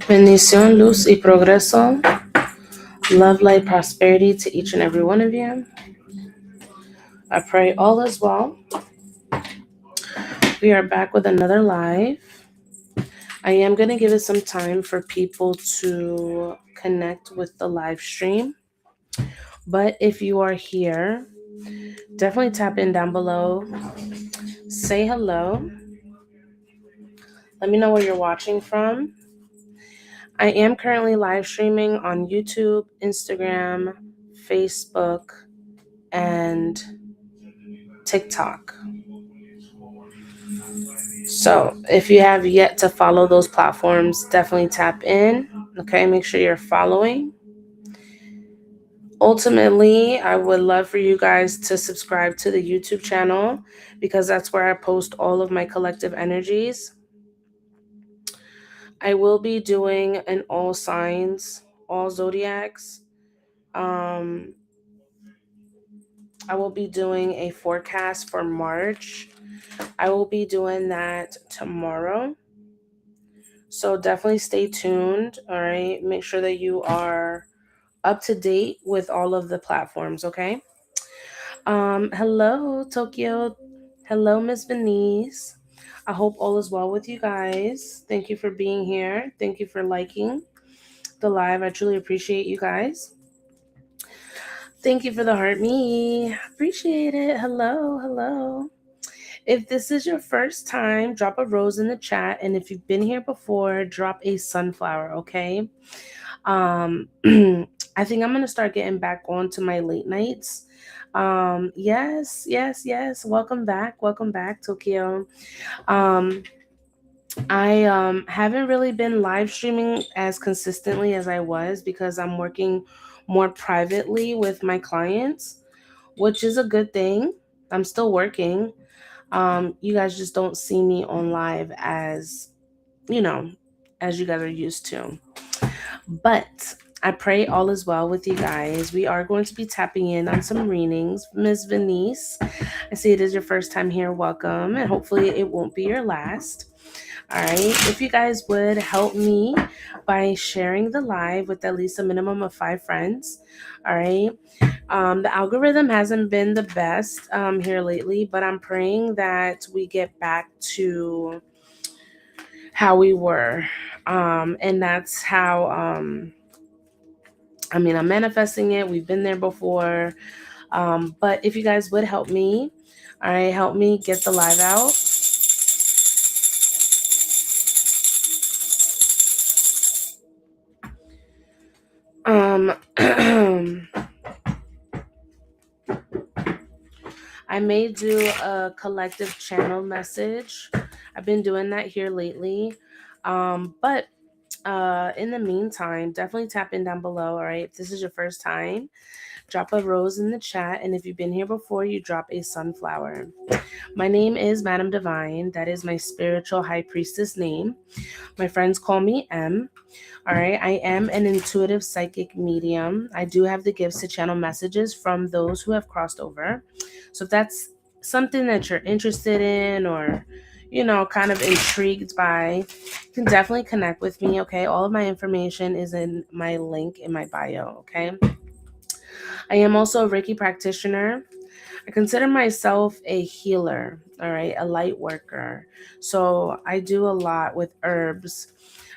Bendición, luz y progreso. Love, light, prosperity to each and every one of you. I pray all is well. We are back with another live. I am going to give it some time for people to connect with the live stream. But if you are here, definitely tap in down below. Say hello. Let me know where you're watching from. I am currently live streaming on YouTube, Instagram, Facebook, and TikTok. So if you have yet to follow those platforms, definitely tap in. Okay, make sure you're following. Ultimately, I would love for you guys to subscribe to the YouTube channel because that's where I post all of my collective energies. I will be doing an all signs, all zodiacs. I will be doing a forecast for March. I will be doing that tomorrow. So definitely stay tuned. All right. Make sure that you are up to date with all of the platforms. Okay. Hello, Tokyo. Hello, Miss Venice. I hope all is well with you guys. Thank you for being here. Thank you for liking the live. I truly appreciate you guys. Thank you for the heart me. Appreciate it. Hello, hello. If this is your first time, drop a rose in the chat. And if you've been here before, drop a sunflower, okay? I think I'm going to start getting back on to my late nights. Yes. Welcome back, Tokyo. I haven't really been live streaming as consistently as I was because I'm working more privately with my clients, which is a good thing. I'm still working. You guys just don't see me on live as, you know, as you guys are used to. But I pray all is well with you guys. We are going to be tapping in on some readings. Ms. Venice, I see it is your first time here. Welcome. And hopefully it won't be your last. All right. If you guys would help me by sharing the live with at least a minimum of 5 friends. All right. The algorithm hasn't been the best here lately, but I'm praying that we get back to how we were. And that's how, I'm manifesting it. We've been there before. But if you guys would help me, all right, help me get the live out. I may do a collective channel message. I've been doing that here lately. But in the meantime, definitely tap in down below. All right. If this is your first time, drop a rose in the chat. And if you've been here before, you drop a sunflower. My name is Madam Divine. That is my spiritual high priestess name. My friends call me M. All right. I am an intuitive psychic medium. I do have the gifts to channel messages from those who have crossed over. So if that's something that you're interested in or, kind of intrigued by, you can definitely connect with me. Okay. All of my information is in my link in my bio. Okay. I am also a Reiki practitioner. I consider myself a healer, all right, a light worker. So I do a lot with herbs.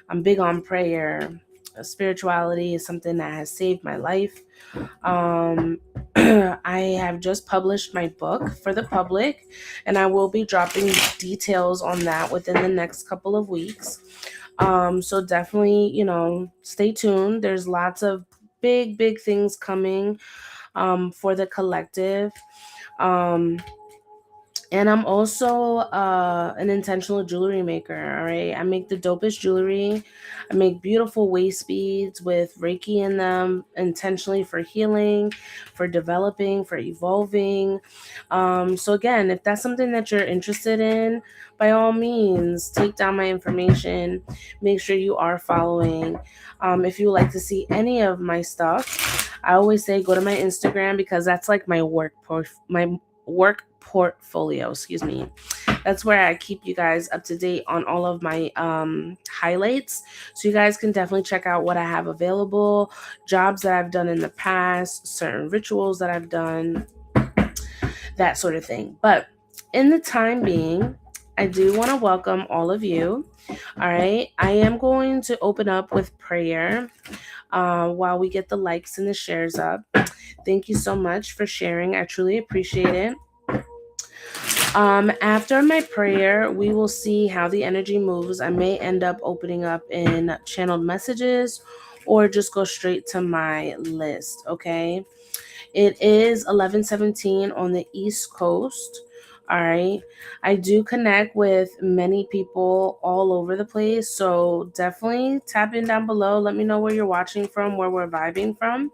I'm big on prayer. Spirituality is something that has saved my life. I have just published my book for the public, and I will be dropping details on that within the next couple of weeks. So definitely, stay tuned. There's lots of big things coming for the collective. And I'm also an intentional jewelry maker. All right. I make the dopest jewelry. I make beautiful waist beads with Reiki in them, intentionally for healing, for developing, for evolving. So again, if that's something that you're interested in, by all means, take down my information. Make sure you are following. If you would like to see any of my stuff, I always say go to my Instagram because that's like my work portfolio, excuse me. That's where I keep you guys up to date on all of my highlights. So you guys can definitely check out what I have available, jobs that I've done in the past, certain rituals that I've done, that sort of thing. But in the time being, I do want to welcome all of you. All right. I am going to open up with prayer while we get the likes and the shares up. Thank you so much for sharing. I truly appreciate it. After my prayer, we will see how the energy moves. I may end up opening up in channeled messages or just go straight to my list. Okay. It is 11:17 on the East Coast. All right. I do connect with many people all over the place. So definitely tap in down below. Let me know where you're watching from, where we're vibing from.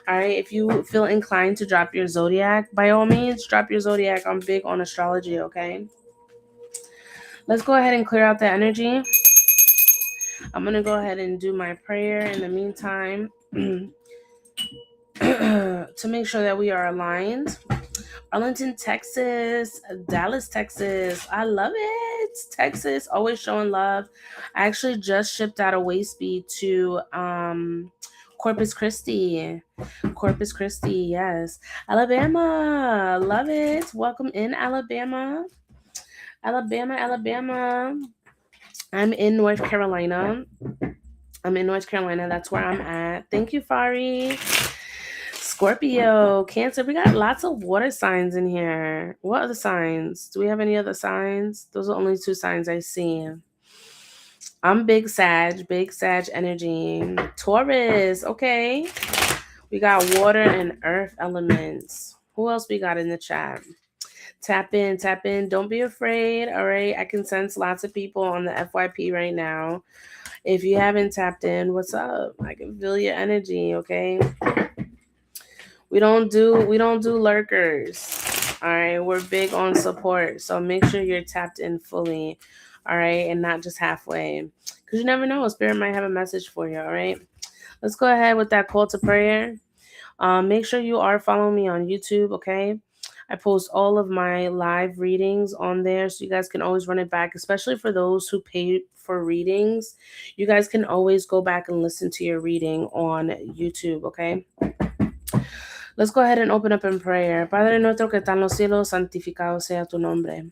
All right. If you feel inclined to drop your zodiac, by all means, drop your zodiac. I'm big on astrology. Okay. Let's go ahead and clear out the energy. I'm going to go ahead and do my prayer in the meantime to make sure that we are aligned. Arlington, Texas, Dallas, Texas. I love it. Texas, always showing love. I actually just shipped out a waist bead to Corpus Christi. Corpus Christi, yes. Alabama, love it. Welcome in, Alabama. Alabama. I'm in North Carolina. That's where I'm at. Thank you, Fari. Scorpio, Cancer. We got lots of water signs in here. What other signs? Do we have any other signs? Those are only two signs I see. I'm big Sag energy. Taurus, okay. We got water and earth elements. Who else we got in the chat? Tap in. Don't be afraid, all right? I can sense lots of people on the FYP right now. If you haven't tapped in, what's up? I can feel your energy, okay? We don't do lurkers. All right, we're big on support. So make sure you're tapped in fully, all right, and not just halfway. Because you never know, spirit might have a message for you, all right? Let's go ahead with that call to prayer. Make sure you are following me on YouTube, okay? I post all of my live readings on there, so you guys can always run it back, especially for those who pay for readings. You guys can always go back and listen to your reading on YouTube, okay? Let's go ahead and open up in prayer. Padre nuestro que está en los cielos, santificado sea tu nombre.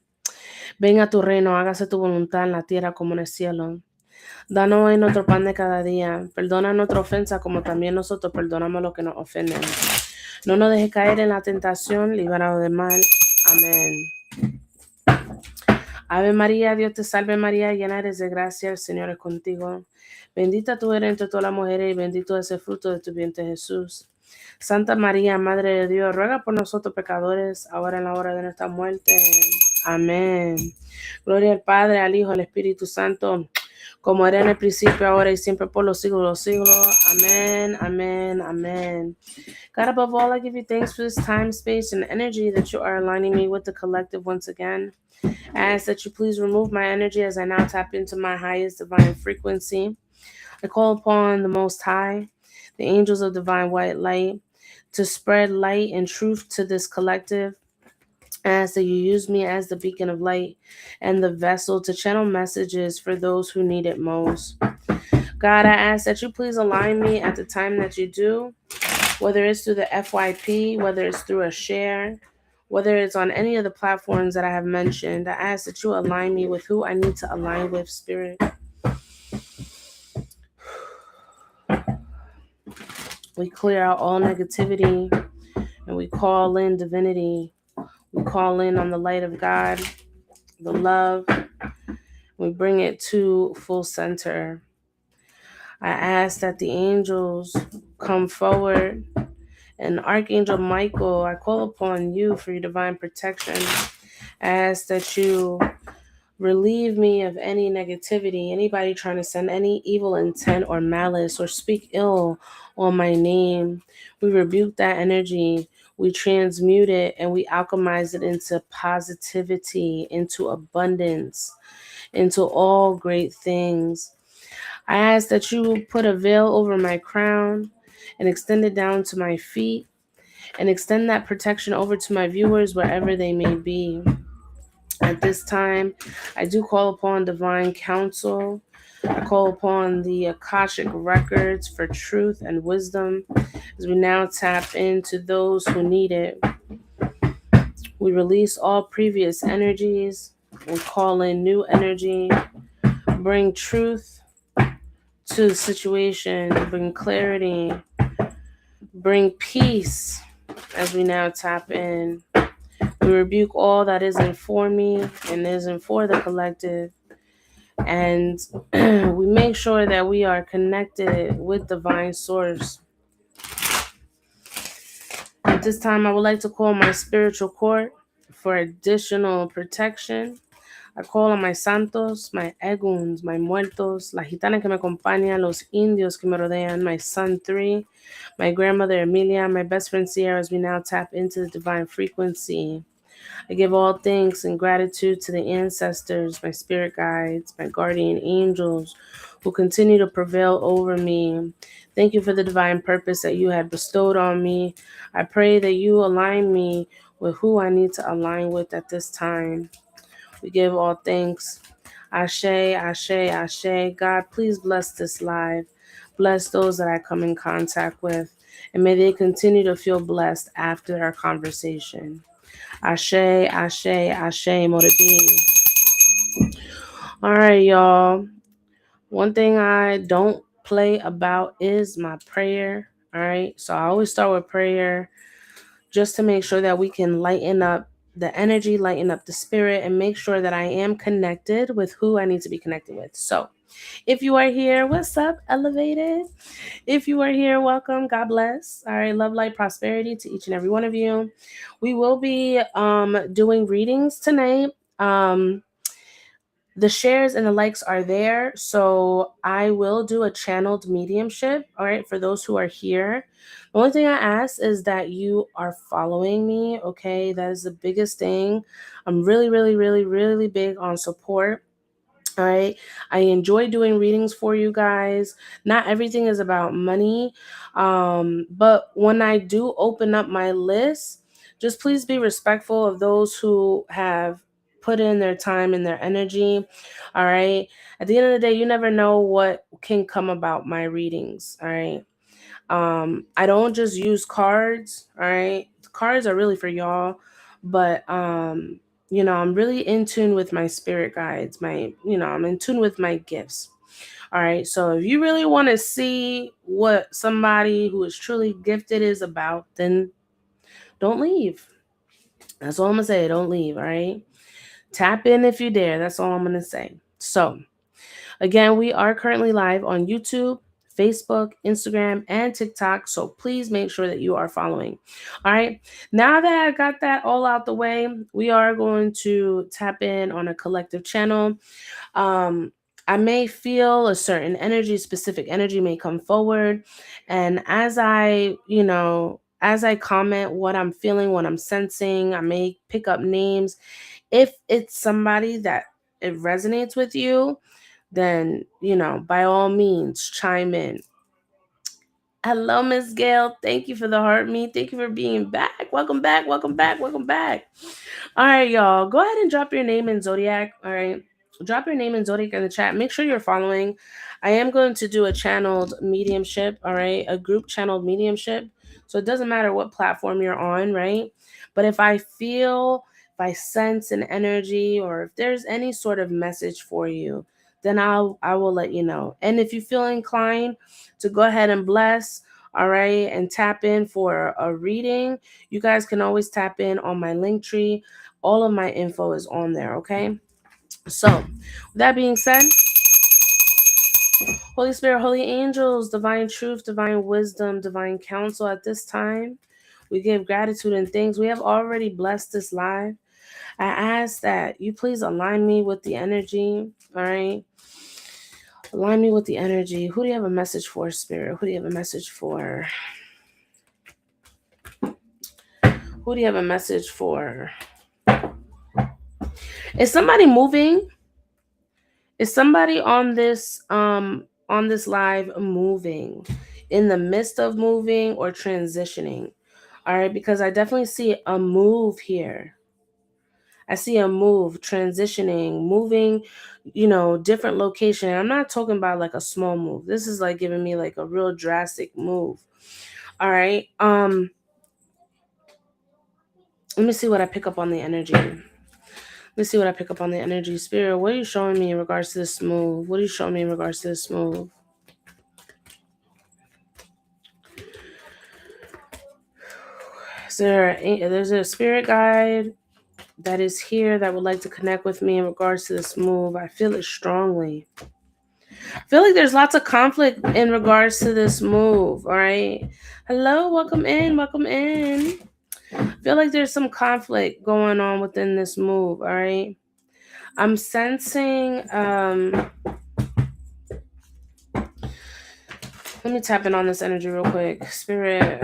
Venga tu reino, hágase tu voluntad en la tierra como en el cielo. Danos hoy nuestro pan de cada día. Perdona nuestra ofensa como también nosotros perdonamos a los que nos ofenden. No nos dejes caer en la tentación, líbranos del mal. Amén. Ave María, Dios te salve María, llena eres de gracia, el Señor es contigo. Bendita tú eres entre todas las mujeres y bendito es el fruto de tu vientre Jesús. Santa María, Madre de Dios, ruega por nosotros pecadores, ahora en la hora de nuestra muerte. Amén. Gloria al Padre, al Hijo, al Espíritu Santo, como era en el principio, ahora y siempre por los siglos de los siglos. Amén, amén, amén. God, above all, I give you thanks for this time, space, and energy that you are aligning me with the collective once again. I ask that you please remove my energy as I now tap into my highest divine frequency. I call upon the Most High, the angels of divine white light, to spread light and truth to this collective. I ask that you use me as the beacon of light and the vessel to channel messages for those who need it most. God, I ask that you please align me at the time that you do, whether it's through the FYP, whether it's through a share, whether it's on any of the platforms that I have mentioned. I ask that you align me with who I need to align with, Spirit. We clear out all negativity and we call in divinity. We call in on the light of God, the love. We bring it to full center. I ask that the angels come forward. And Archangel Michael, I call upon you for your divine protection. I ask that you relieve me of any negativity, anybody trying to send any evil intent or malice or speak ill on my name. We rebuke that energy. We transmute it and we alchemize it into positivity, into abundance, into all great things. I ask that you put a veil over my crown and extend it down to my feet and extend that protection over to my viewers wherever they may be. At this time, I do call upon divine counsel. I call upon the Akashic records for truth and wisdom as we now tap into those who need it. We release all previous energies and call in new energy. Bring truth to the situation, bring clarity, bring peace as we now tap in. We rebuke all that isn't for me and isn't for the collective. And we make sure that we are connected with divine source. At this time, I would like to call my spiritual court for additional protection. I call on my santos, my eguns, my muertos, la gitana que me acompaña, los indios que me rodean, my son 3, my grandmother Emilia, my best friend Sierra, as we now tap into the divine frequency. I give all thanks and gratitude to the ancestors, my spirit guides, my guardian angels who continue to prevail over me. Thank you for the divine purpose that you had bestowed on me. I pray that you align me with who I need to align with at this time. We give all thanks. Ashe, Ashe, Ashe. God, please bless this live. Bless those that I come in contact with. And may they continue to feel blessed after our conversation. Ashe, Ashe, Ashe, Morabi. All right, y'all. One thing I don't play about is my prayer. All right. So I always start with prayer just to make sure that we can lighten up the energy, lighten up the spirit, and make sure that I am connected with who I need to be connected with. So if you are here, what's up, Elevated? If you are here, welcome. God bless. All right. Love, light, prosperity to each and every one of you. We will be doing readings tonight. The shares and the likes are there. So I will do a channeled mediumship. All right. For those who are here, the only thing I ask is that you are following me. Okay. That is the biggest thing. I'm really, really, really, really big on support. All right. I enjoy doing readings for you guys. Not everything is about money. But when I do open up my list, just please be respectful of those who have put in their time and their energy. All right. At the end of the day, you never know what can come about my readings. All right. I don't just use cards. All right. Cards are really for y'all. But I'm really in tune with my spirit guides. I'm in tune with my gifts. All right. So if you really want to see what somebody who is truly gifted is about, then don't leave. That's all I'm gonna say. Don't leave. All right. Tap in if you dare. That's all I'm gonna say. So again, we are currently live on YouTube, Facebook, Instagram, and TikTok. So please make sure that you are following. All right. Now that I got that all out the way, we are going to tap in on a collective channel. I may feel a certain energy, specific energy may come forward. And as I comment what I'm feeling, what I'm sensing, I may pick up names. If it's somebody that it resonates with you, then, by all means, chime in. Hello, Miss Gail. Thank you for the heart me. Thank you for being back. Welcome back. Welcome back. Welcome back. All right, y'all. Go ahead and drop your name in Zodiac. All right. Drop your name in Zodiac in the chat. Make sure you're following. I am going to do a channeled mediumship. All right. A group channeled mediumship. So it doesn't matter what platform you're on, right? But if I sense an energy or if there's any sort of message for you, then I will let you know. And if you feel inclined to go ahead and bless, all right, and tap in for a reading, you guys can always tap in on my Linktree. All of my info is on there, okay? So, with that being said, Holy Spirit, holy angels, divine truth, divine wisdom, divine counsel at this time, we give gratitude and thanks. We have already blessed this live. I ask that you please align me with the energy, all right? Align me with the energy. Who do you have a message for, Spirit? Who do you have a message for? Who do you have a message for? Is somebody moving? Is somebody on this live moving? In the midst of moving or transitioning? All right, because I definitely see a move here. I see a move, transitioning, moving, different location. I'm not talking about like a small move. This is like giving me like a real drastic move. All right. Let me see what I pick up on the energy. Let's see what I pick up on the energy. Spirit, what are you showing me in regards to this move? What are you showing me in regards to this move? There's a spirit guide that is here that would like to connect with me in regards to this move. I feel it strongly. I feel like there's lots of conflict in regards to this move. All right. Hello, welcome in, welcome in. I feel like there's some conflict going on within this move. All right. I'm sensing let me tap in on this energy real quick. Spirit,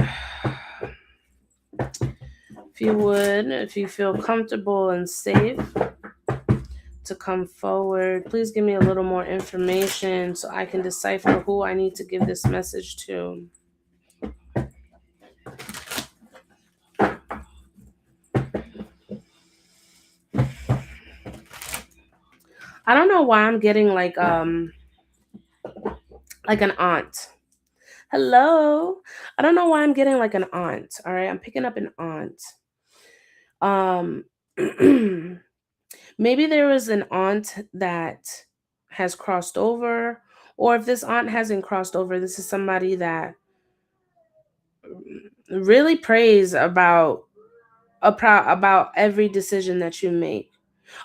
if you feel comfortable and safe to come forward, please give me a little more information so I can decipher who I need to give this message to. I don't know why I'm getting like an aunt. Hello. I don't know why I'm getting like an aunt. All right. I'm picking up an aunt. Maybe there was an aunt that has crossed over, or if this aunt hasn't crossed over, this is somebody that really prays about about every decision that you make.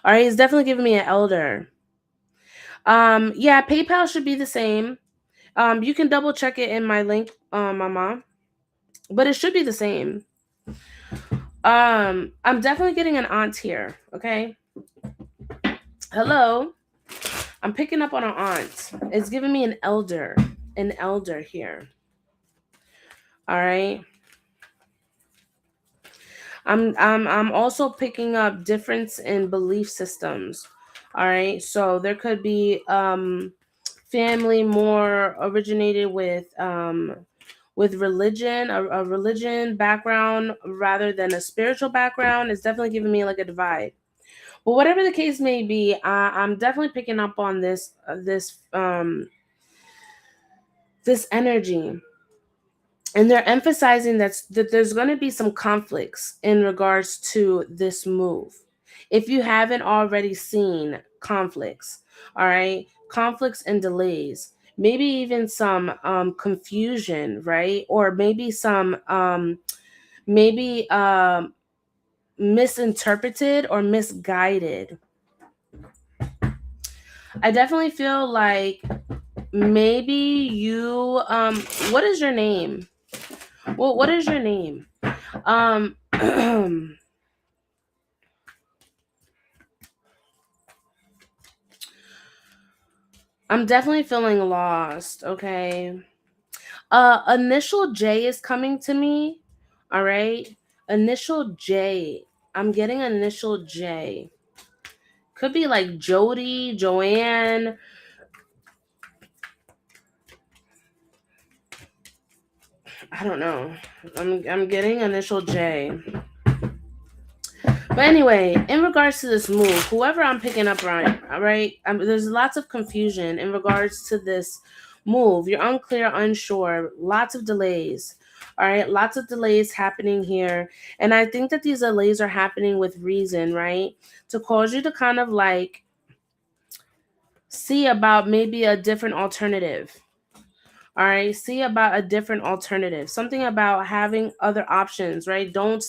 All right, he's definitely giving me an elder. Yeah, PayPal should be the same. You can double check it in my link, mama, but it should be the same. I'm definitely getting an aunt here. Okay. Hello. I'm picking up on an aunt. It's giving me an elder here. All right. I'm also picking up difference in belief systems. All right. So there could be family more originated with religion, a religion background rather than a spiritual background. Is definitely giving me like a divide. But whatever the case may be, I'm definitely picking up on this energy, and they're emphasizing that there's going to be some conflicts in regards to this move. If you haven't already seen conflicts, all right, conflicts and delays, maybe even some confusion, right, or maybe some maybe misinterpreted or misguided. I definitely feel like maybe you what is your name? Well, what is your name? I'm definitely feeling lost, okay? Initial J is coming to me. All right? Initial J. I'm getting initial J. Could be like Jody, Joanne. I don't know. I'm getting initial J. But anyway, in regards to this move, whoever I'm picking up, right, all right, there's lots of confusion in regards to this move. You're unclear, unsure, lots of delays. All right, lots of delays happening here. And I think that these delays are happening with reason, right? To cause you to kind of like see about maybe a different alternative. All right, see about a different alternative. Something about having other options, right? Don't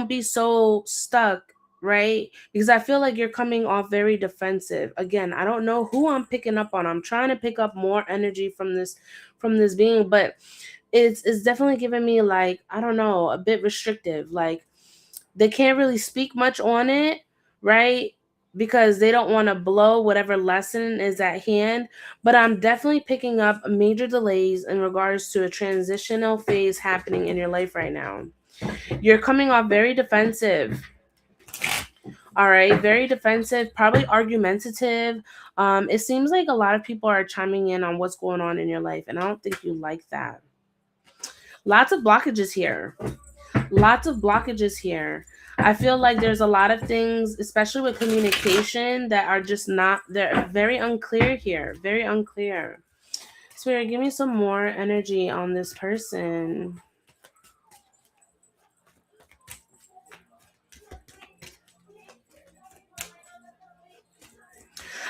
be so stuck, right? Because I feel like you're coming off very defensive. Again, I don't know who I'm picking up on. I'm trying to pick up more energy from this being, but it's definitely giving me like, I don't know, a bit restrictive. Like they can't really speak much on it, right? Because they don't want to blow whatever lesson is at hand. But I'm definitely picking up major delays in regards to a transitional phase happening in your life right now. You're coming off very defensive. All right, very defensive, probably argumentative. It seems like a lot of people are chiming in on what's going on in your life, and I don't think you like that. Lots of blockages here. Lots of blockages here. I feel like there's a lot of things, especially with communication, that are just not, they're very unclear here. Very unclear. Spirit, give me some more energy on this person.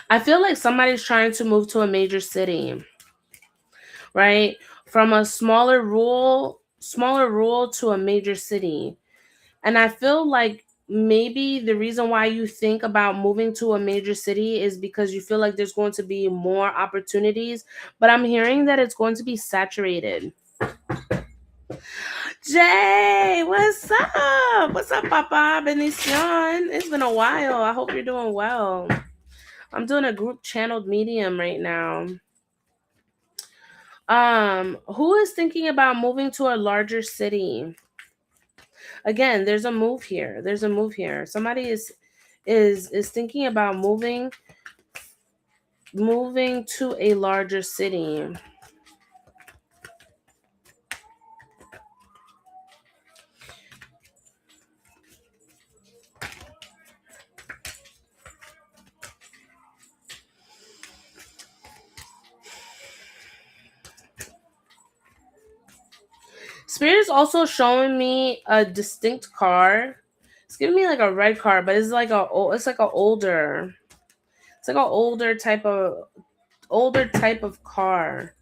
I feel like somebody's trying to move to a major city, right? From a smaller rural to a major city. And I feel like maybe the reason why you think about moving to a major city is because you feel like there's going to be more opportunities, but I'm hearing that it's going to be saturated. Jay, what's up? What's up, Papa Benicion? It's been a while. I hope you're doing well. I'm doing a group channeled medium right now. Who is thinking about moving to a larger city? Again, there's a move here. There's a move here. Somebody is thinking about moving to a larger city. Spirit is also showing me a distinct car. It's giving me like a red car, but it's like a older, it's like an older type of car.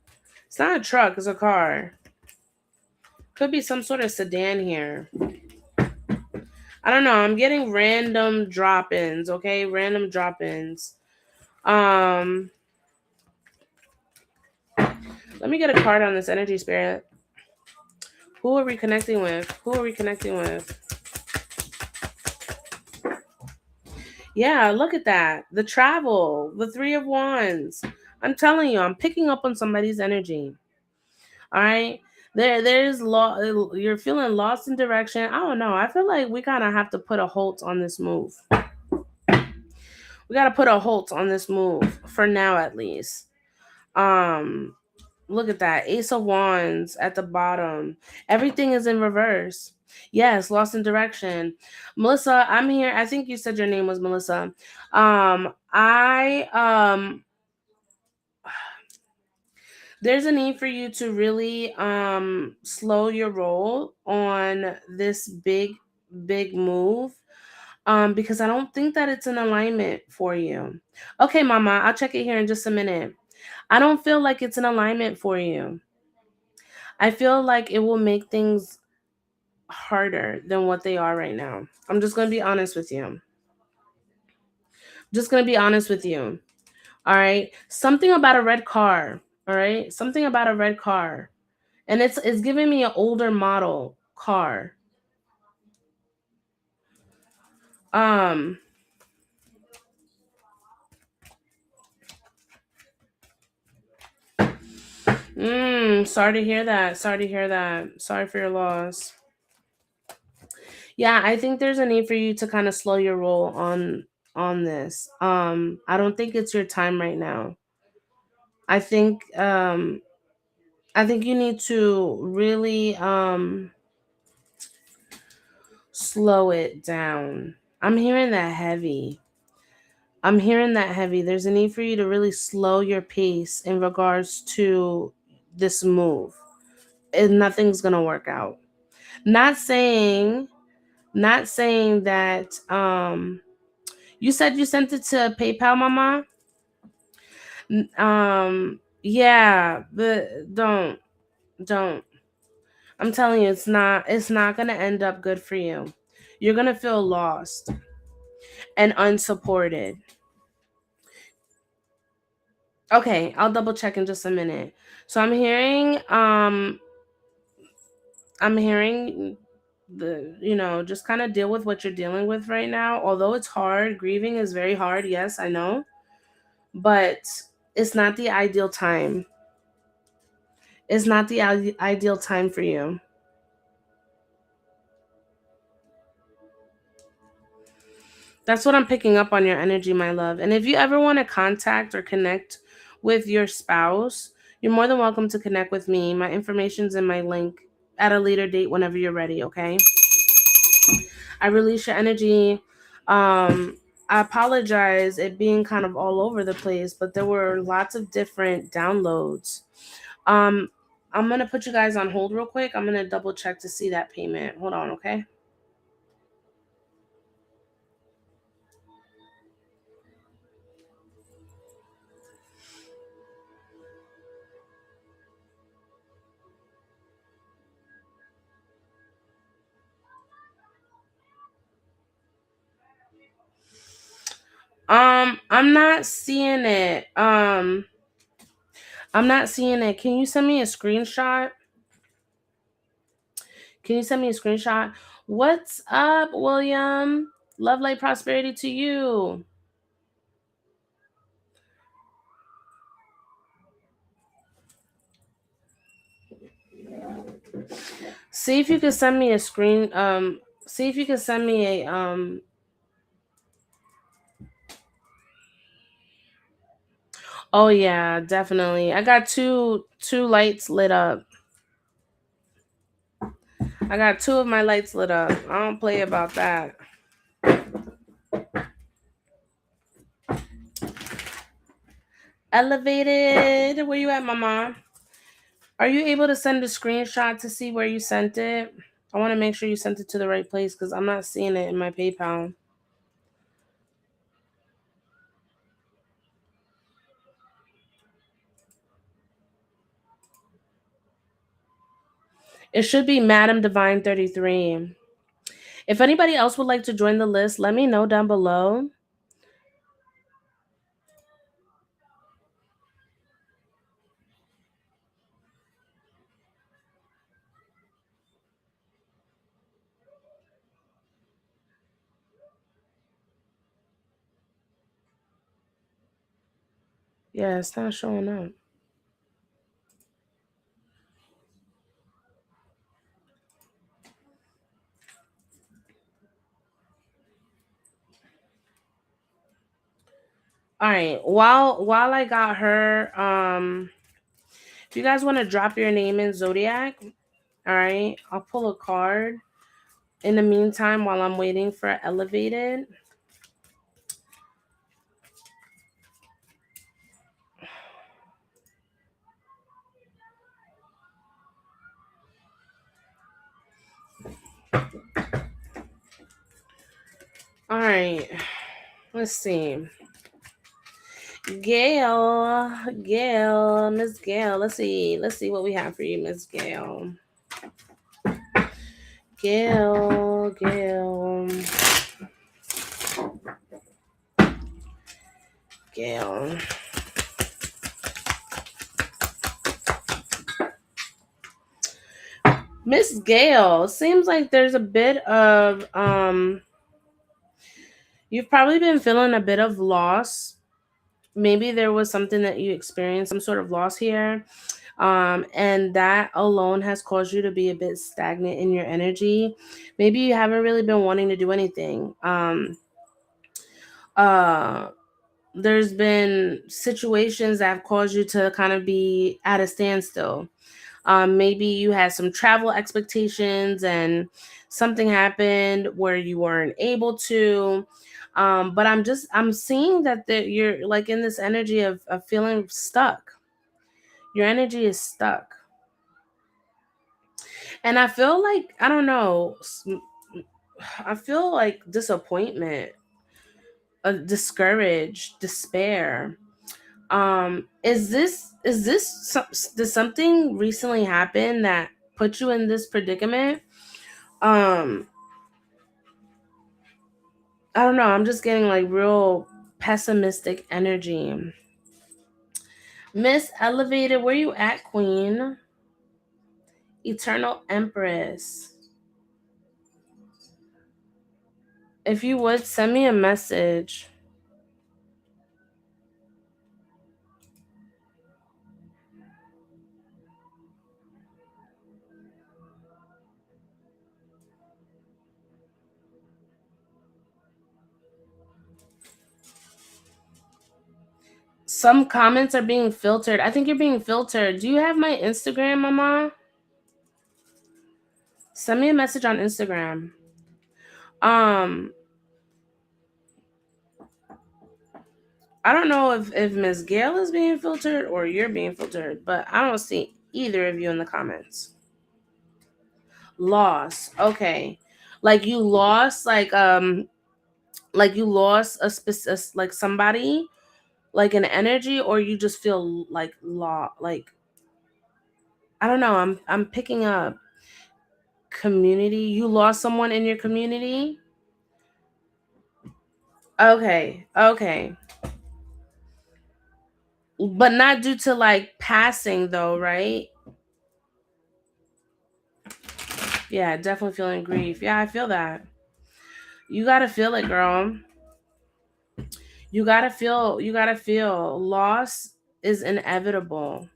It's not a truck, it's a car. Could be some sort of sedan here. I don't know. I'm getting random drop-ins, okay? Random drop-ins. Um Let me get a card on this energy, Spirit. Who are we connecting with? Who are we connecting with? Yeah, look at that. The travel, the Three of Wands. I'm telling you, I'm picking up on somebody's energy. All right. You're feeling lost in direction. I don't know. I feel like we kind of have to put a halt on this move. We got to put a halt on this move for now, at least. Um, Look at that. Ace of Wands at the bottom. Everything is in reverse. Yes, lost in direction. Melissa, I'm here. I think you said your name was Melissa. I There's a need for you to really slow your roll on this big move. Because I don't think that it's in alignment for you. Okay, mama, I'll check it here in just a minute. I don't feel like it's in alignment for you. I feel like it will make things harder than what they are right now. I'm just going to be honest with you. Just going to be honest with you. All right. Something about a red car. All right. Something about a red car. And it's giving me an older model car. Um Sorry to hear that. Sorry to hear that. Sorry for your loss. Yeah, I think there's a need for you to kind of slow your roll on this. I don't think it's your time right now. I think I think you need to really slow it down. I'm hearing that heavy. I'm hearing that heavy. There's a need for you to really slow your pace in regards to this move. And nothing's going to work out. Not saying that you said you sent it to PayPal, mama? Yeah, but don't. I'm telling you, it's not gonna end up good for you. You're gonna feel lost and unsupported. Okay, I'll double check in just a minute. So I'm hearing just kind of deal with what you're dealing with right now. Although it's hard, grieving is very hard, yes, I know. But it's not the ideal time. It's not the ideal time for you. That's what I'm picking up on your energy, my love. And if you ever want to contact or connect with your spouse, you're more than welcome to connect with me. My information's in my link at a later date whenever you're ready, okay? I I release your energy. Um, I apologize it being kind of all over the place, but there were lots of different downloads. Um, I'm gonna put you guys on hold real quick. I'm gonna double check to see that payment. Hold on, okay? I'm not seeing it. I'm not seeing it. Can you send me a screenshot? Can you send me a screenshot? What's up, William? Love, light, prosperity to you. See if you can send me a screen. See if you can send me a Oh yeah, definitely. I got two lights lit up. I got two of my lights lit up. I don't play about that. Elevated. Where you at, mama? Are you able to send a screenshot to see where you sent it? I want to make sure you sent it to the right place because I'm not seeing it in my PayPal. It should be Madam Divine 33. If anybody else would like to join the list, let me know down below. Yeah, it's not showing up. All right. While I got her, if you guys want to drop your name in Zodiac, all right, I'll pull a card. In the meantime, while I'm waiting for Elevated. All right. Let's see. Gail, Miss Gail. Let's see what we have for you, Miss Gail. Gail. Gail. Miss Gail, seems like there's a bit of you've probably been feeling a bit of loss. Maybe there was something that you experienced, some sort of loss here. And that alone has caused you to be a bit stagnant in your energy. Maybe you haven't really been wanting to do anything. Uh there's been situations that have caused you to kind of be at a standstill. Maybe you had some travel expectations and something happened where you weren't able to. But I'm seeing that you're like in this energy of feeling stuck. Your energy is stuck. And I feel like, I don't know, I feel like disappointment, discouraged, despair. Did something recently happen that put you in this predicament? Um, I don't know. I'm just getting like real pessimistic energy. Miss Elevated, where you at, Queen? Eternal Empress. If you would send me a message. Some comments are being filtered. I think you're being filtered. Do you have my Instagram, mama? Send me a message on Instagram. Um, I don't know if Miss Gail is being filtered or you're being filtered, but I don't see either of you in the comments. Loss. Okay. Like you lost like you lost a specific like somebody, like an energy, or you just feel like like I don't know. I'm picking up community. You lost someone in your community? Okay. Okay. But not due to like passing though, right? Yeah, definitely feeling grief. Yeah, I feel that. You gotta feel it, girl. You gotta feel loss is inevitable.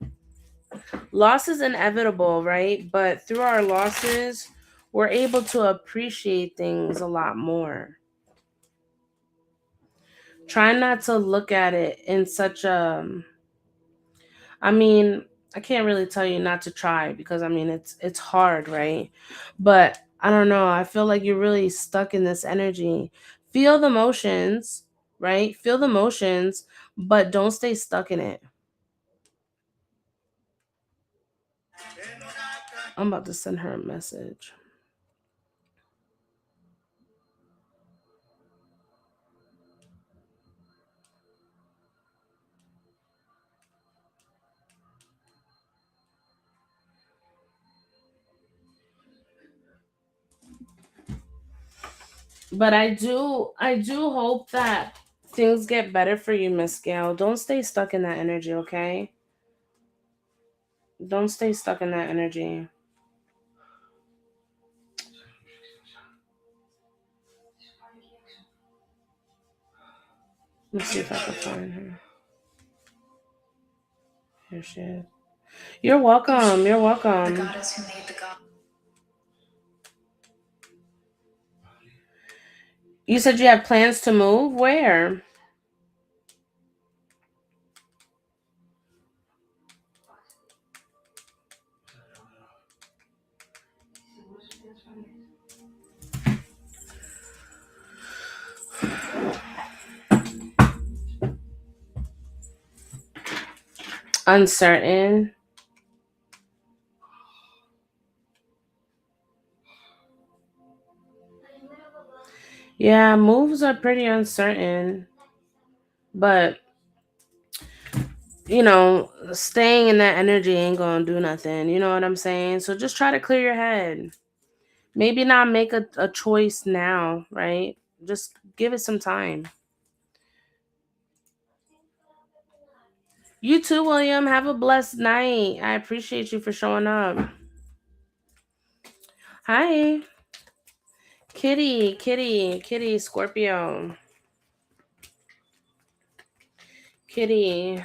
Loss is inevitable, right? But through our losses, we're able to appreciate things a lot more. Try not to look at it in such a I mean, I can't really tell you not to try because I mean it's hard, right? But I don't know. I feel like you're really stuck in this energy. Feel the motions, right? Feel the motions, but don't stay stuck in it. I'm about to send her a message. But I do hope that things get better for you, Miss Gail. Don't stay stuck in that energy, okay? Don't stay stuck in that energy. Let's see if I can find her. Here she is. You're welcome. You're welcome. The goddess who made the god. You said you have plans to move? Where? Uncertain. Yeah, moves are pretty uncertain. But, staying in that energy ain't gonna do nothing. You know what I'm saying? So just try to clear your head. Maybe not make a choice now, right? Just give it some time. You too, William. Have a blessed night. I appreciate you for showing up. Hi. Kitty, Kitty, Kitty, Scorpio. Kitty.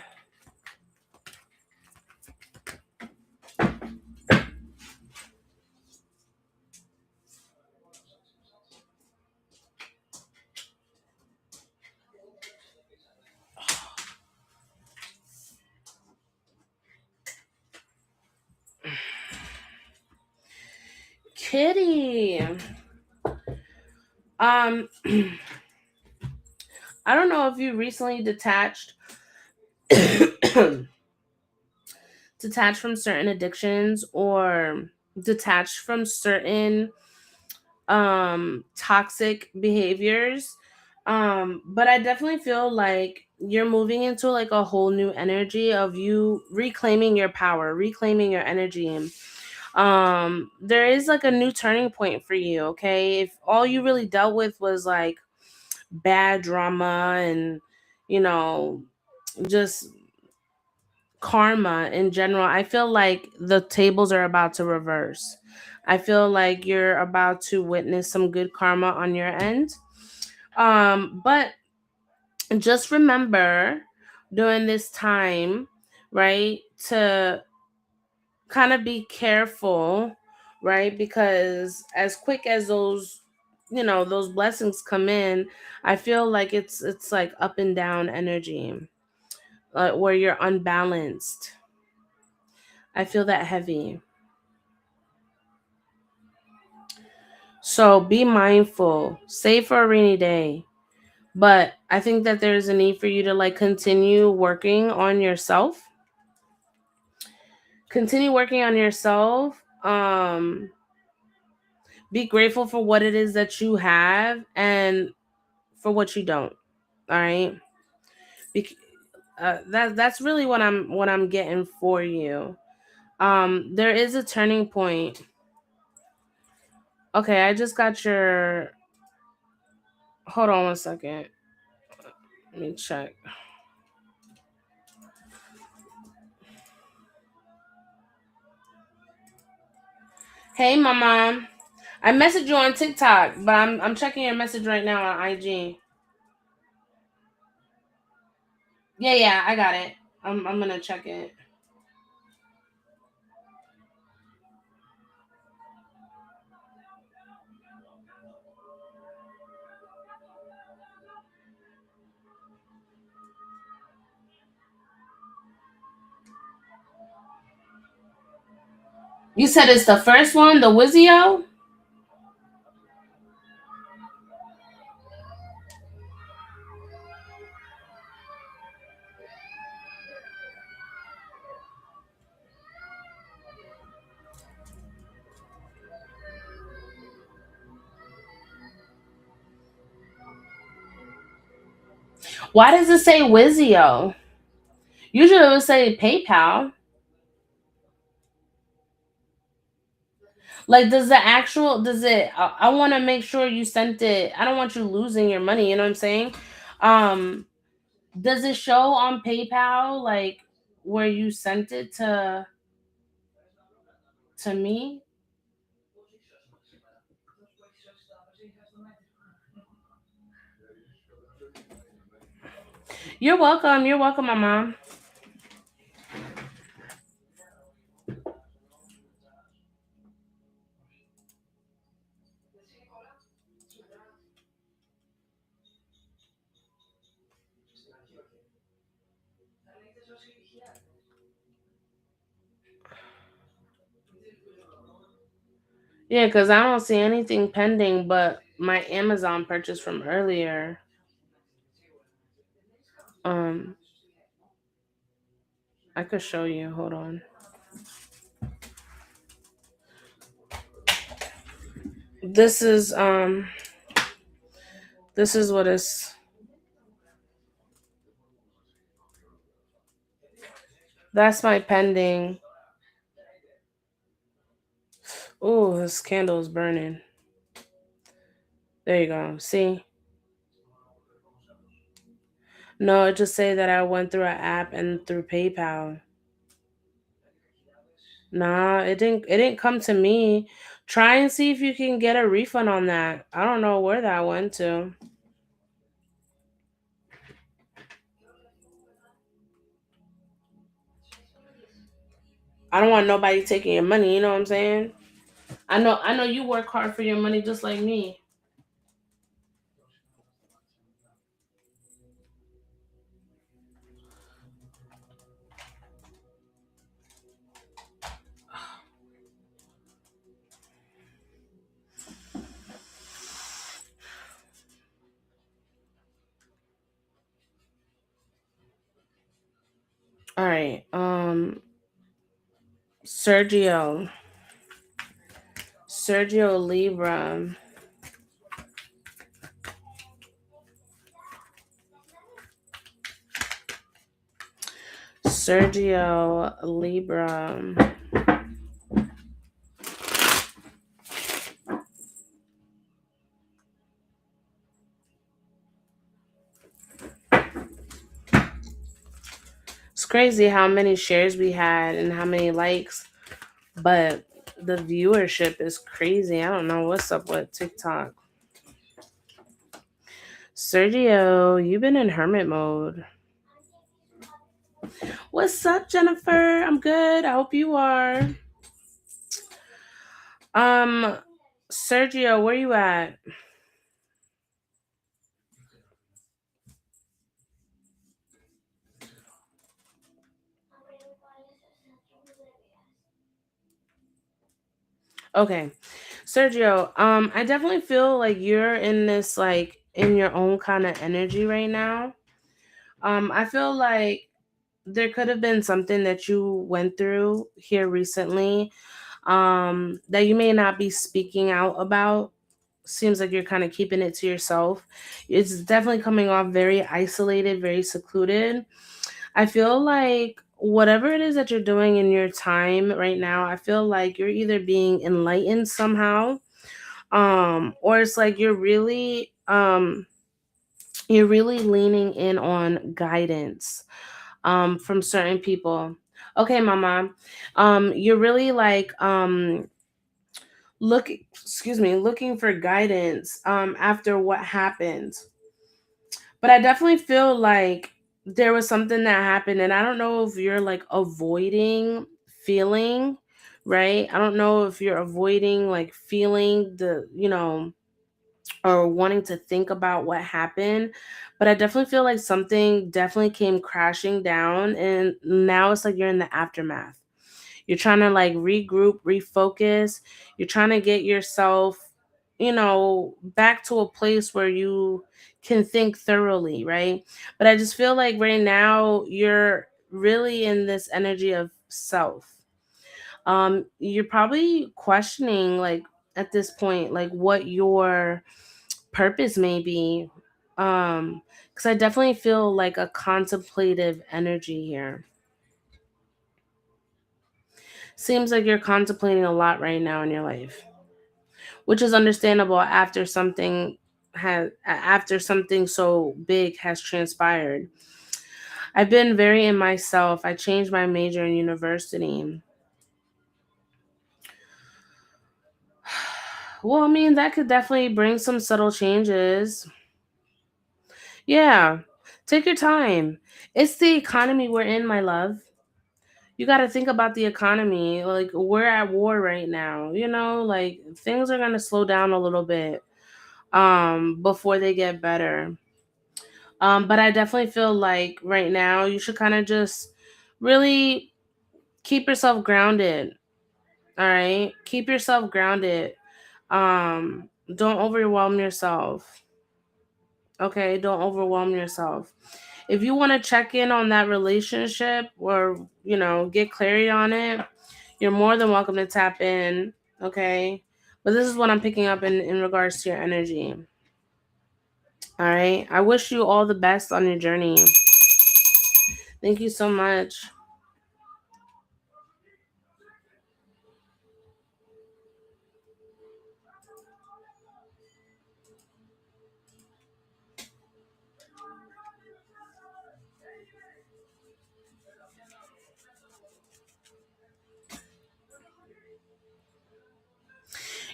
Kitty. Um I don't know if you recently detached from certain addictions or detached from certain toxic behaviors. But I definitely feel like you're moving into like a whole new energy of you reclaiming your power, reclaiming your energy. There is like a new turning point for you, okay? If all you really dealt with was like bad drama and you know just karma in general, I feel like the tables are about to reverse. I feel like you're about to witness some good karma on your end. But just remember during this time, right, to kind of be careful, right? Because as quick as those blessings come in, I feel like it's like up and down energy, where you're unbalanced. I feel that heavy. So be mindful, save for a rainy day. But I think that there's a need for you to like continue working on yourself. Continue working on yourself. Be grateful for what it is that you have and for what you don't. All right. Bec- that's really what I'm getting for you. There is a turning point. Okay, I just got your. Hold on one second. Let me check. Hey, mama. I messaged you on TikTok, but I'm checking your message right now on IG. Yeah, yeah, I got it. I'm gonna check it. You said it's the first one, the Wizio. Why does it say Wizio? Usually it would say PayPal. Like, does it? I want to make sure you sent it. I don't want you losing your money. You know what I'm saying? Um, does it show on PayPal like where you sent it to me? You're welcome. You're welcome, my mom. Yeah, because I don't see anything pending but my Amazon purchase from earlier. Um, I could show you. Hold on. This is this is what is that's my pending. Oh, this candle is burning. There you go. See? No, it just say that I went through an app and through PayPal. Nah, it didn't come to me. Try and see if you can get a refund on that. I don't know where that went to. I don't want nobody taking your money, you know what I'm saying? I know you work hard for your money just like me. All right. Sergio. Sergio Libra. Sergio Libra. It's crazy how many shares we had and how many likes, but the viewership is crazy. I don't know what's up with TikTok. Sergio, you've been in hermit mode. What's up, Jennifer? I'm good. I hope you are. Um, Sergio, where you at? Okay. Sergio, I definitely feel like you're in this like in your own kind of energy right now. I feel like there could have been something that you went through here recently, that you may not be speaking out about. Seems like you're kind of keeping it to yourself. It's definitely coming off very isolated, very secluded. I feel like whatever it is that you're doing in your time right now, I feel like you're either being enlightened somehow, or it's like you're really leaning in on guidance from certain people. Okay, mama. You're really like looking for guidance after what happened. But I definitely feel like there was something that happened, and I don't know if you're like avoiding feeling, right? I don't know if you're avoiding like feeling or wanting to think about what happened, but I definitely feel like something definitely came crashing down, and now it's like you're in the aftermath. You're trying to like regroup, refocus. You're trying to get yourself, back to a place where you can think thoroughly, right? But I just feel like right now you're really in this energy of self. You're probably questioning like at this point like what your purpose may be. Because I definitely feel like a contemplative energy here. Seems like you're contemplating a lot right now in your life, which is understandable after something so big has transpired. I've been very in myself. I changed my major in university. Well, I mean, that could definitely bring some subtle changes. Yeah. Take your time. It's the economy we're in, my love. You got to think about the economy. Like, we're at war right now, like things are going to slow down a little bit before they get better. But I definitely feel like right now you should kind of just really keep yourself grounded. All right? Keep yourself grounded. Don't overwhelm yourself. Okay? Don't overwhelm yourself. If you want to check in on that relationship or, get clarity on it, you're more than welcome to tap in. Okay? But this is what I'm picking up in regards to your energy. All right? I wish you all the best on your journey. Thank you so much.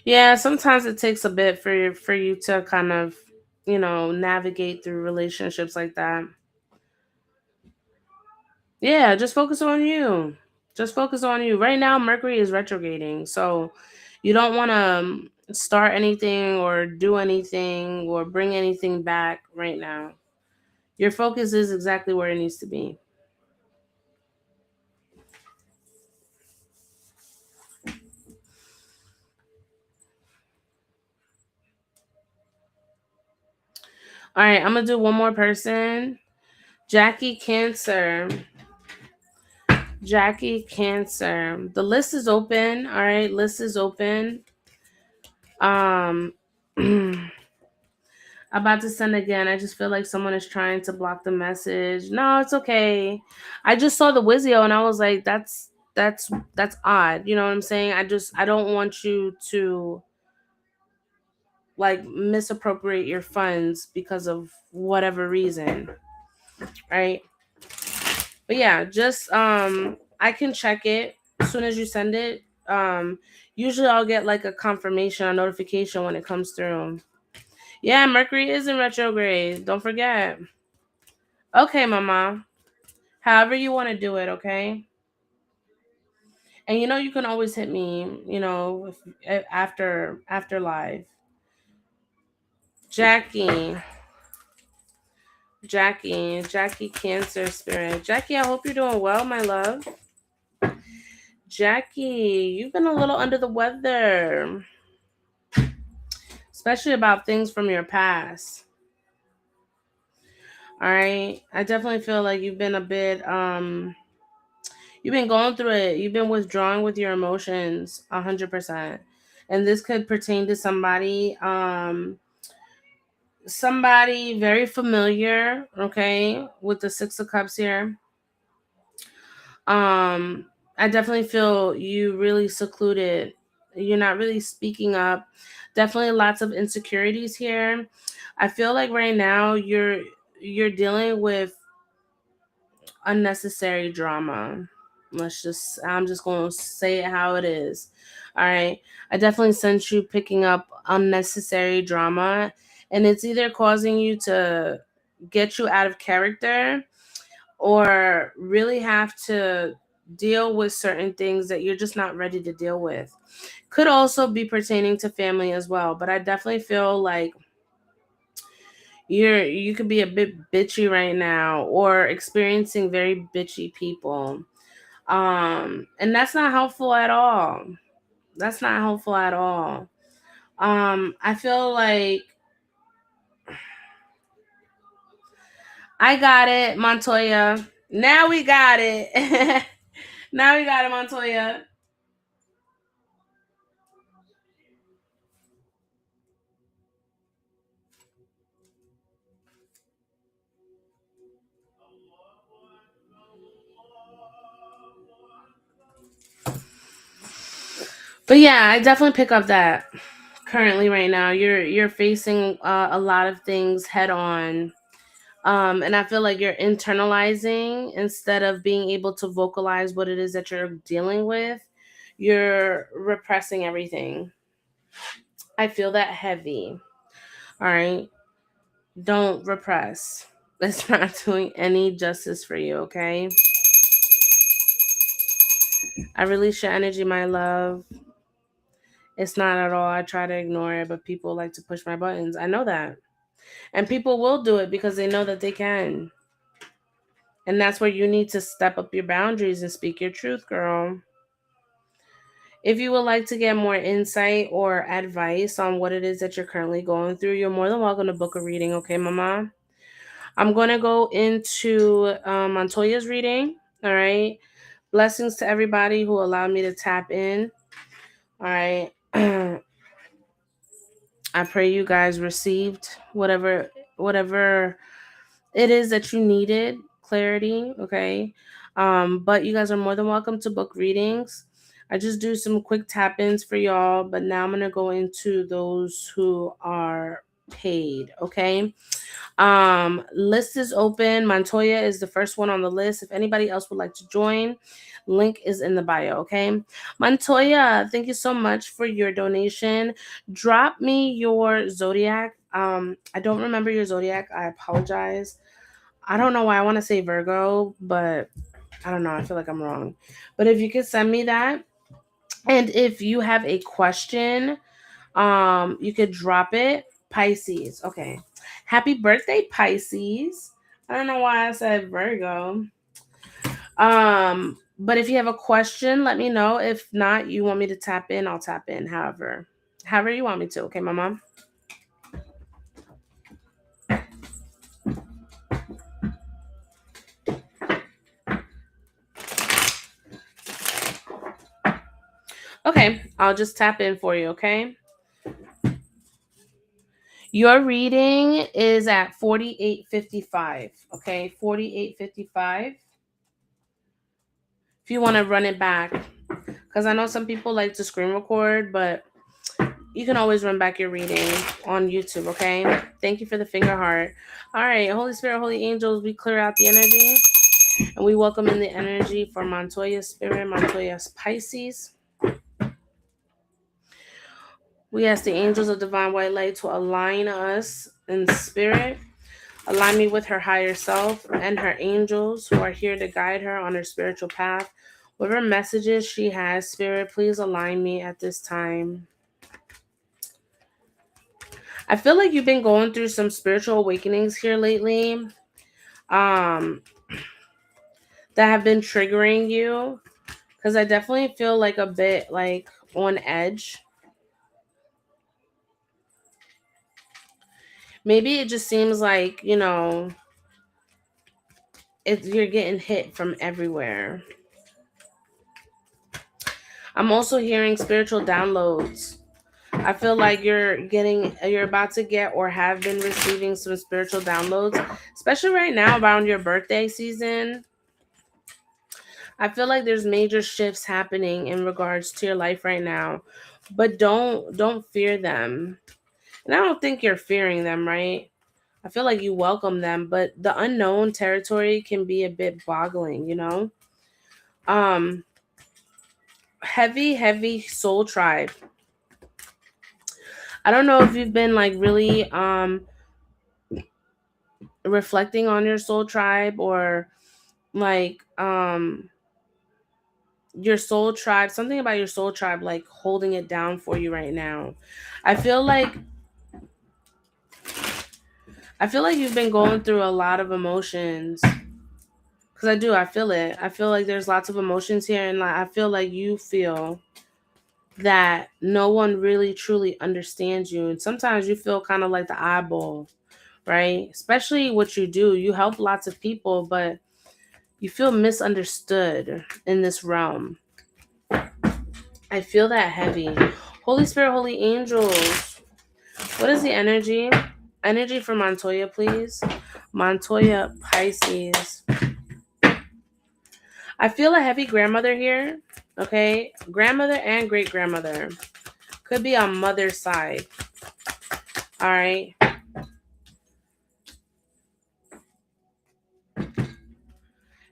Yeah, sometimes it takes a bit for you to kind of, navigate through relationships like that. Yeah, just focus on you. Just focus on you. Right now, Mercury is retrograding, so you don't want to start anything or do anything or bring anything back right now. Your focus is exactly where it needs to be. All right, I'm gonna do one more person. Jackie Cancer. Jackie Cancer. The list is open. All right, list is open. Um, about to send again. I just feel like someone is trying to block the message. No, it's okay. I just saw the Wizio and I was like, that's odd. You know what I'm saying? I don't want you to like misappropriate your funds because of whatever reason, right? But yeah, just I can check it as soon as you send it. Usually I'll get like a confirmation, a notification when it comes through. Yeah, Mercury is in retrograde. Don't forget. Okay, mama. However you want to do it, okay? And you can always hit me, after live. Jackie, Jackie Cancer Spirit. Jackie, I hope you're doing well, my love. Jackie, you've been a little under the weather. especially about things from your past. All right. I definitely feel like you've been a bit you've been going through it. You've been withdrawing with your emotions 100%. And this could pertain to somebody very familiar, okay, with the 6 of cups here. um I definitely feel you really secluded. You're not really speaking up. Definitely lots of insecurities here. I feel like right now you're dealing with unnecessary drama. I'm just going to say it how it is. All right. I definitely sense you picking up unnecessary drama, and it's either causing you to get you out of character or really have to deal with certain things that you're just not ready to deal with. Could also be pertaining to family as well, but I definitely feel like you could be a bit bitchy right now or experiencing very bitchy people. And that's not helpful at all. That's not helpful at all. I feel like I got it, Montoya. Now we got it. Now we got it, Montoya. But yeah, I definitely pick up that currently right now you're facing a lot of things head on. And I feel like you're internalizing instead of being able to vocalize what it is that you're dealing with. You're repressing everything. I feel that heavy. All right. Don't repress. It's not doing any justice for you, okay? I release your energy, my love. It's not at all. I try to ignore it, but people like to push my buttons. I know that. And people will do it because they know that they can. And that's where you need to step up your boundaries and speak your truth, girl. If you would like to get more insight or advice on what it is that you're currently going through, you're more than welcome to book a reading, okay, mama? I'm going to go into Montoya's reading, all right? Blessings to everybody who allowed me to tap in, all right? I pray you guys received whatever it is that you needed, clarity, okay? But you guys are more than welcome to book readings. I just do some quick tap-ins for y'all, but now I'm gonna go into those who are paid, okay? List is open. Montoya is the first one on the list. If anybody else would like to join, link is in the bio, okay? Montoya, thank you so much for your donation. Drop me your zodiac. I don't remember your zodiac. I apologize. I don't know why I want to say Virgo, but I don't know. I feel like I'm wrong. But if you could send me that, and if you have a question, you could drop it. Pisces. Okay. Happy birthday, Pisces. I don't know why I said Virgo. But if you have a question, let me know. If not, you want me to tap in, I'll tap in. However you want me to. Okay, mama. Okay, I'll just tap in for you. Okay. Your reading is at 4855. Okay, 4855. If you want to run it back, because I know some people like to screen record, but you can always run back your reading on YouTube, okay? Thank you for the finger heart. All right, Holy Spirit, Holy Angels, we clear out the energy and we welcome in the energy for Montoya Spirit, Montoya's Pisces. We ask the angels of divine white light to align us in spirit. Align me with her higher self and her angels who are here to guide her on her spiritual path. Whatever messages she has, Spirit, please align me at this time. I feel like you've been going through some spiritual awakenings here lately, um, that have been triggering you. Because I definitely feel like a bit like on edge. Maybe it just seems like, you're getting hit from everywhere. I'm also hearing spiritual downloads. I feel like you're about to get or have been receiving some spiritual downloads, especially right now around your birthday season. I feel like there's major shifts happening in regards to your life right now, but don't fear them. And I don't think you're fearing them, right? I feel like you welcome them, but the unknown territory can be a bit boggling. Um heavy soul tribe. I don't know if you've been like really reflecting on your soul tribe, or like your soul tribe, something about your soul tribe like holding it down for you right now. I feel like I feel like you've been going through a lot of emotions, cuz I feel it. I feel like there's lots of emotions here, and like I feel like you feel that no one really truly understands you, and sometimes you feel kind of like the eyeball, right? Especially what you do. You help lots of people, but you feel misunderstood in this realm. I feel that heavy. Holy Spirit, holy angels. What is the energy? Energy for Montoya, please. Montoya, Pisces. I feel a heavy grandmother here. Okay. Grandmother and great grandmother. Could be on mother's side. All right.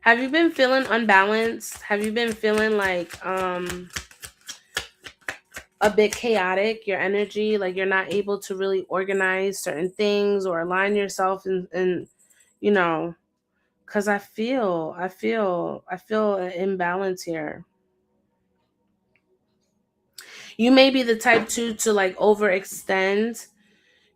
Have you been feeling unbalanced? Have you been feeling like a bit chaotic, your energy, like you're not able to really organize certain things or align yourself in you know, cuz I feel an imbalance here. You may be the type to like overextend.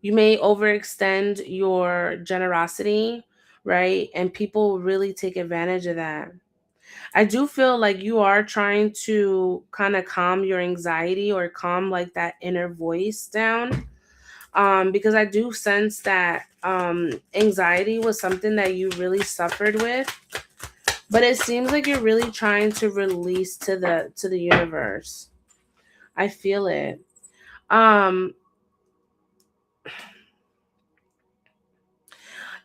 You may overextend your generosity, right? And people really take advantage of that. I do feel like you are trying to kind of calm your anxiety or calm like that inner voice down. Because I do sense that anxiety was something that you really suffered with, but it seems like you're really trying to release to the universe. I feel it. Um,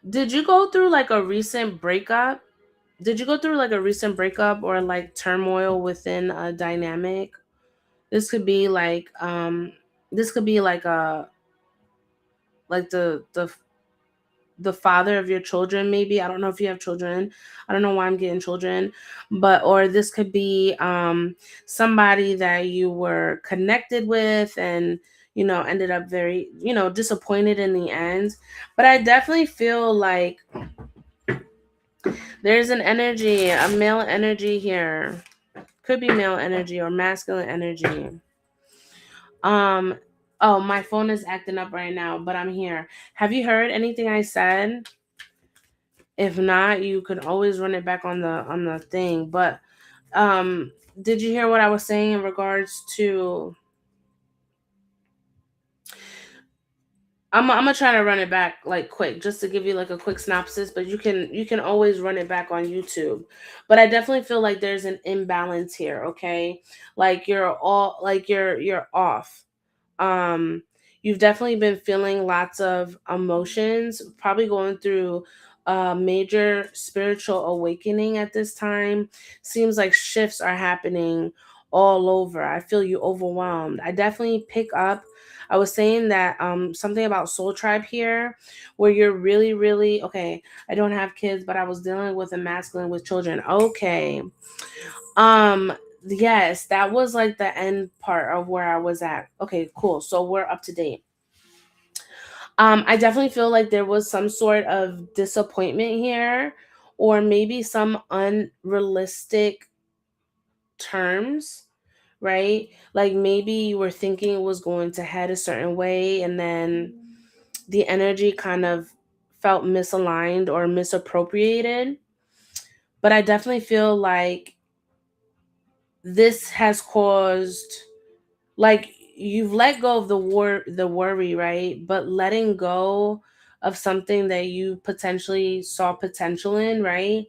did you go through like a recent breakup? Did you go through like a recent breakup or like turmoil within a dynamic? This could be like this could be like a like the father of your children, maybe. I don't know if you have children. I don't know why I'm getting children. But or this could be somebody that you were connected with, and ended up very disappointed in the end. But I definitely feel like there's an energy, a male energy here. Could be male energy or masculine energy. um oh, my phone is acting up right now, but I'm here. Have you heard anything I said? If not, you could always run it back on the thing. But did you hear what I was saying in regards to I'm gonna try to run it back like quick, just to give you like a quick synopsis, but you can always run it back on YouTube. But I definitely feel like there's an imbalance here, okay? Like you're off. um you've definitely been feeling lots of emotions, probably going through a major spiritual awakening at this time. Seems like shifts are happening all over. I feel you overwhelmed. I definitely pick up. I was saying that something about soul tribe here, where you're really okay. I don't have kids, but I was dealing with a masculine with children. Okay. um yes, that was like the end part of where I was at. Okay, cool. So we're up to date. I definitely feel like there was some sort of disappointment here, or maybe some unrealistic terms, right? Like maybe you were thinking it was going to head a certain way, and then the energy kind of felt misaligned or misappropriated. But I definitely feel like this has caused, like, you've let go of the worry, right? But letting go of something that you potentially saw potential in, right?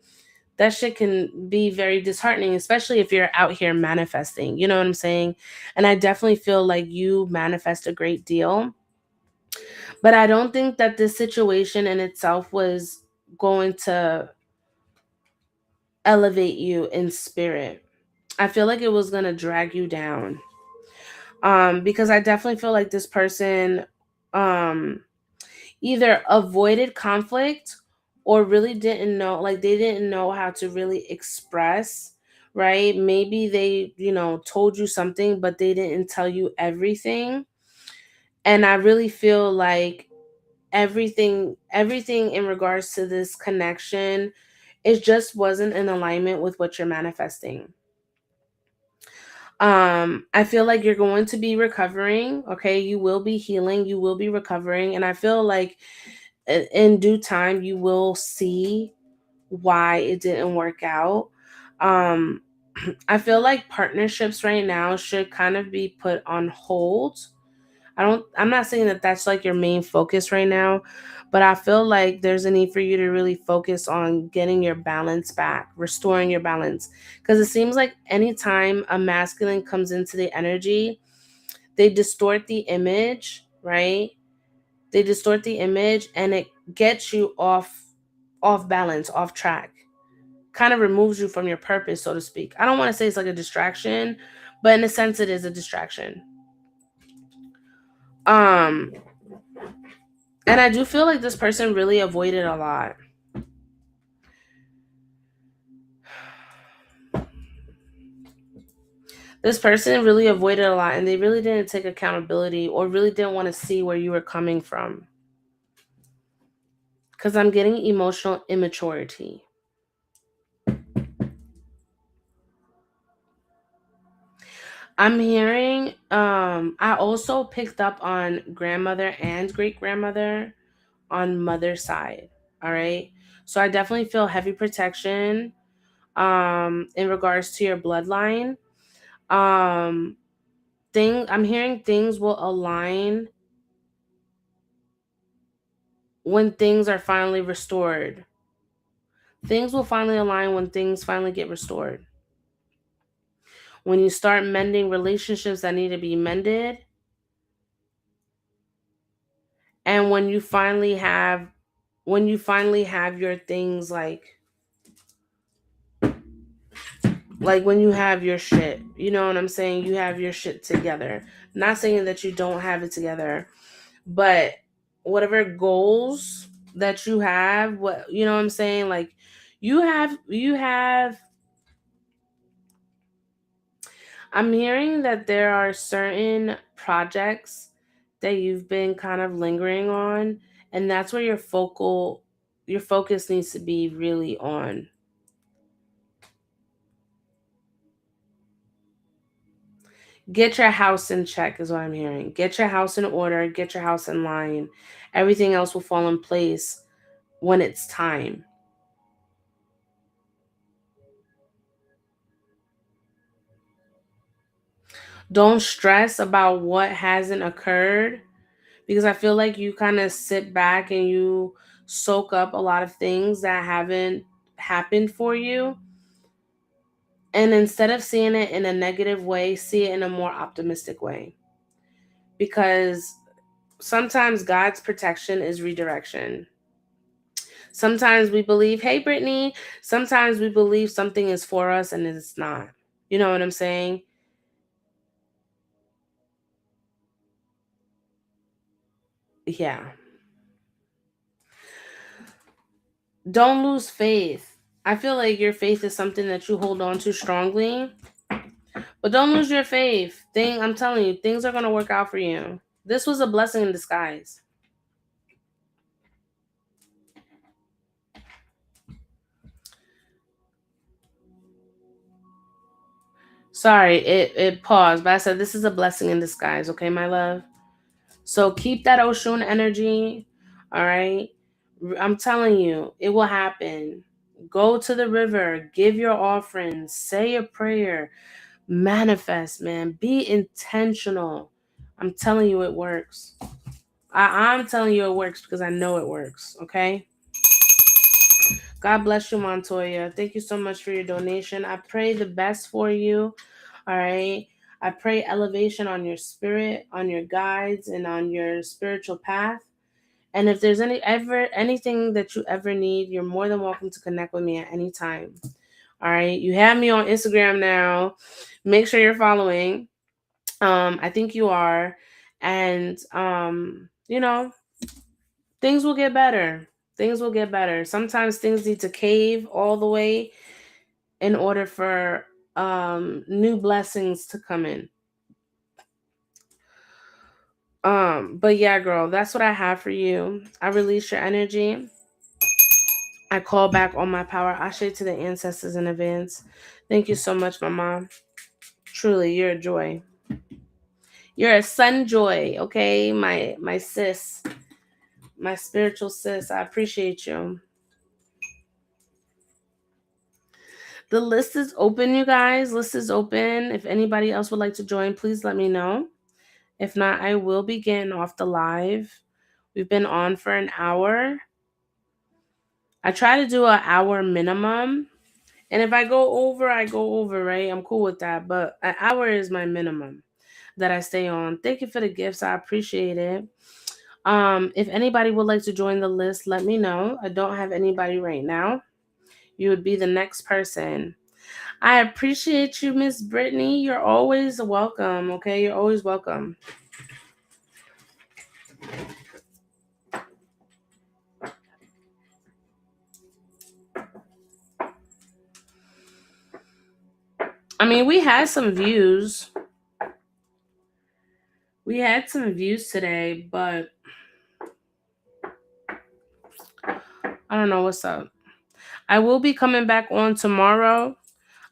That shit can be very disheartening, especially if you're out here manifesting. You know what I'm saying? And I definitely feel like you manifest a great deal. But I don't think that this situation in itself was going to elevate you in spirit. I feel like it was going to drag you down. Because I definitely feel like this person um either avoided conflict or really didn't know, like they didn't know how to really express, right? Maybe they, told you something but they didn't tell you everything. And I really feel like everything in regards to this connection, it just wasn't in alignment with what you're manifesting. I feel like you're going to be recovering, okay? You will be healing, you will be recovering, and I feel like in due time you will see why it didn't work out. um I feel like partnerships right now should kind of be put on hold. I'm not saying that that's like your main focus right now, but I feel like there's a need for you to really focus on getting your balance back, restoring your balance. Because it seems like anytime a masculine comes into the energy, they distort the image, right? They distort the image and it gets you off balance, off track. Kind of removes you from your purpose, so to speak. I don't want to say it's like a distraction, but in a sense it is a distraction. Um and I do feel like this person really avoided a lot. This person really avoided a lot and they really didn't take accountability or really didn't want to see where you were coming from. Cuz I'm getting emotional immaturity. I'm hearing I also picked up on grandmother and great grandmother on mother's side. All right. So I definitely feel heavy protection in regards to your bloodline. Um I'm hearing things will align when things are finally restored. Things will finally align when things finally get restored. When you start mending relationships that need to be mended, and when you finally have your things like when you have your shit, you know what I'm saying? You have your shit together. Not saying that you don't have it together, but whatever goals that you have, what you know what I'm saying? Like you have I'm hearing that there are certain projects that you've been kind of lingering on, and that's where your focus needs to be really on. Get your house in check is what I'm hearing. Get your house in order, get your house in line. Everything else will fall in place when it's time. Don't stress about what hasn't occurred because I feel like you kind of sit back and you soak up a lot of things that haven't happened for you. And instead of seeing it in a negative way, see it in a more optimistic way. Because sometimes God's protection is redirection. Sometimes we believe, hey, Brittany, sometimes we believe something is for us and it's not. You know what I'm saying? Yeah. Don't lose faith. I feel like your faith is something that you hold on to strongly, but don't lose your faith. I'm telling you, things are going to work out for you. This was a blessing in disguise. Sorry, it paused, but I said this is a blessing in disguise, okay, my love? So keep that Oshun energy, all right? I'm telling you, it will happen. Go to the river, give your offerings, say a prayer, manifest, man. Be intentional. I'm telling you, it works. I'm telling you it works because I know it works. Okay. God bless you, Montoya. Thank you so much for your donation. I pray the best for you. All right. I pray elevation on your spirit, on your guides, and on your spiritual path. And if there's anything that you ever need, you're more than welcome to connect with me at any time. All right. You have me on Instagram now. Make sure you're following. I think you are. And things will get better. Things will get better. Sometimes things need to cave all the way in order for new blessings to come in. But yeah, girl, that's what I have for you. I release your energy. I call back all my power. Ashe to the ancestors in advance. Thank you so much, my mom. Truly, you're a joy. You're a sun joy, okay? My sis, my spiritual sis. I appreciate you. The list is open, you guys. List is open. If anybody else would like to join, please let me know. If not, I will be getting off the live. We've been on for an hour. I try to do an hour minimum. And if I go over, I go over, right? I'm cool with that. But an hour is my minimum that I stay on. Thank you for the gifts. I appreciate it. If anybody would like to join the list, let me know. I don't have anybody right now. You would be the next person. I appreciate you, Miss Brittany. You're always welcome. Okay, you're always welcome. I mean, we had some views. We had some views today, but I don't know what's up. I will be coming back on tomorrow.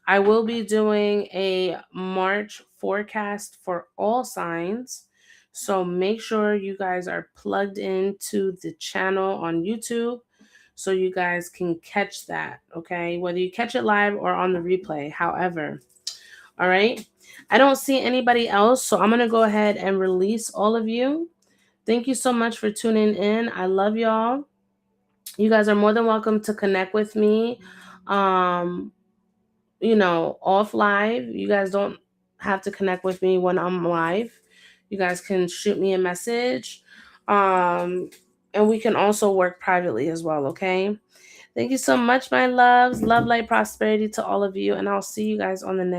I will be doing a March forecast for all signs. So make sure you guys are plugged into the channel on YouTube so you guys can catch that, okay? Whether you catch it live or on the replay, however. All right? I don't see anybody else, so I'm going to go ahead and release all of you. Thank you so much for tuning in. I love y'all. You guys are more than welcome to connect with me. Off live. You guys don't have to connect with me when I'm live. You guys can shoot me a message. And we can also work privately as well, okay? Thank you so much, my loves. Love, light, prosperity to all of you. And I'll see you guys on the next